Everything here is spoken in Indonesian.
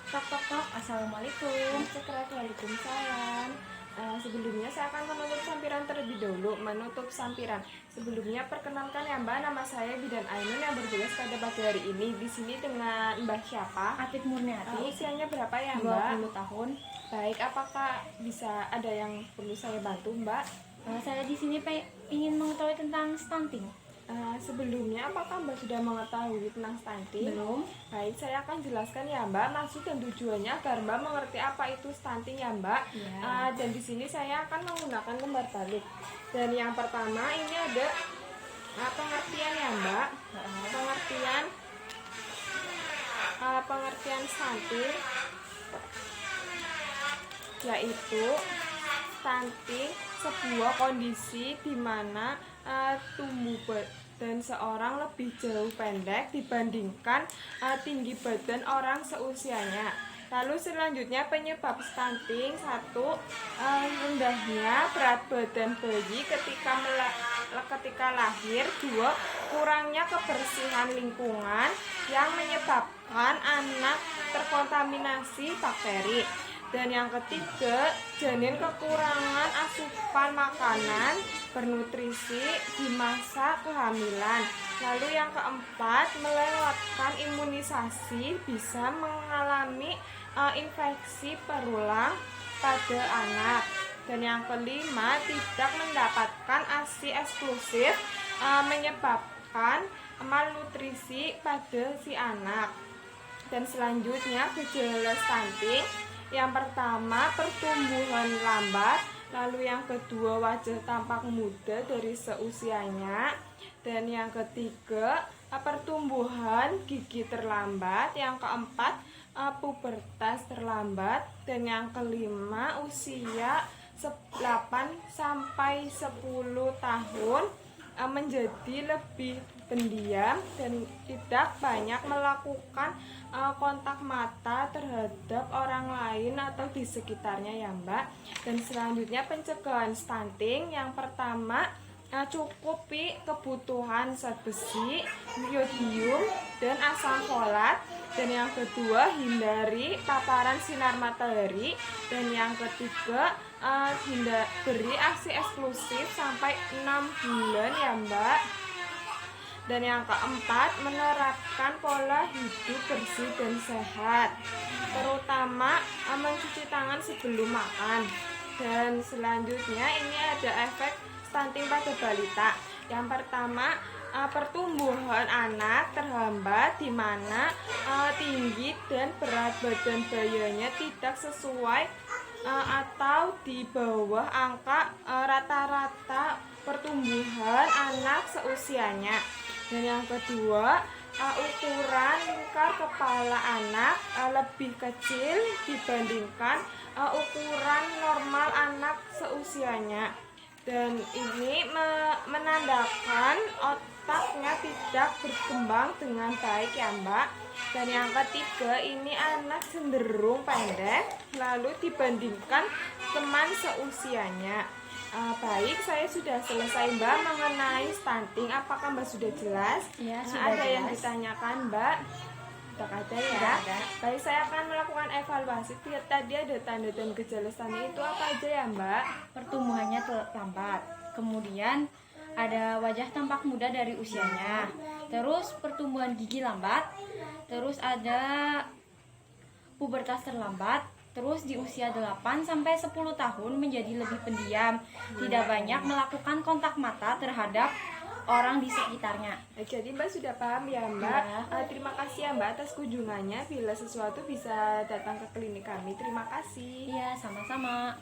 Tok tok tok, assalamualaikum. Waalaikumsalam. Sebelumnya saya akan menutup sampiran terlebih dahulu. Sebelumnya perkenalkan ya Mbak, nama saya Bidan Ainun yang bertugas pada pagi hari ini. Di sini dengan Mbak siapa? Atik Murniati, Usianya berapa ya Mbak? 20 tahun. Baik, apakah bisa ada yang perlu saya bantu Mbak? Saya di sini ingin mengetahui tentang stunting. Sebelumnya apakah Mbak sudah mengetahui tentang stunting? Belum. Baik, saya akan jelaskan ya Mbak maksud dan tujuannya agar Mbak mengerti apa itu stunting ya Mbak. Ya. Dan di sini saya akan menggunakan lembar balik. Dan yang pertama ini ada pengertian ya Mbak. Pengertian stunting yaitu stunting sebuah kondisi di mana tumbuh badan seorang lebih jauh pendek dibandingkan tinggi badan orang seusianya. Lalu selanjutnya penyebab stunting: 1. Rendahnya berat badan bayi ketika lahir. 2. Kurangnya kebersihan lingkungan yang menyebabkan anak terkontaminasi bakteri. Dan yang ketiga, janin kekurangan asupan makanan bernutrisi di masa kehamilan. Lalu yang keempat, melewatkan imunisasi bisa mengalami infeksi berulang pada anak. Dan yang kelima, tidak mendapatkan ASI eksklusif menyebabkan malnutrisi pada si anak. Dan selanjutnya gejala stunting: yang pertama, pertumbuhan lambat. Lalu yang kedua, wajah tampak muda dari seusianya. Dan yang ketiga, pertumbuhan gigi terlambat. Yang keempat, pubertas terlambat. Dan yang kelima, usia 8 sampai 10 tahun menjadi lebih pendiam dan tidak banyak melakukan kontak mata terhadap orang lain atau di sekitarnya ya Mbak. Dan selanjutnya pencegahan stunting: yang pertama, cukupi kebutuhan zat besi, yodium, dan asam folat. Dan yang kedua, hindari paparan sinar matahari. Dan yang ketiga, beri ASI eksklusif sampai 6 bulan ya Mbak. Dan yang keempat, menerapkan pola hidup bersih dan sehat, terutama mencuci tangan sebelum makan. Dan selanjutnya ini ada efek stunting pada balita. Yang pertama, pertumbuhan anak terhambat di mana tinggi dan berat badan bayinya tidak sesuai atau di bawah angka rata-rata pertumbuhan anak seusianya. Dan yang kedua, ukuran lingkar kepala anak lebih kecil dibandingkan ukuran normal anak seusianya. Dan ini menandakan otaknya tidak berkembang dengan baik ya Mbak. Dan yang ketiga, ini anak cenderung pendek lalu dibandingkan teman seusianya. Baik, saya sudah selesai Mbak mengenai stunting. Apakah Mbak sudah jelas? Ya, sudah ada jelas. yang ditanyakan Mbak? Tidak ada ya? Tidak ada. Baik, saya akan melakukan evaluasi. Tadi ada tanda dan gejala stunting itu apa aja ya Mbak? Pertumbuhannya lambat. Kemudian ada wajah tampak muda dari usianya. Terus pertumbuhan gigi lambat. Terus ada pubertas terlambat. Terus di usia 8 sampai 10 tahun menjadi lebih pendiam, tidak banyak melakukan kontak mata terhadap orang di sekitarnya. Jadi Mbak sudah paham ya Mbak? Ya. Terima kasih ya Mbak atas kunjungannya. Bila sesuatu bisa datang ke klinik kami. Terima kasih. Iya, sama-sama.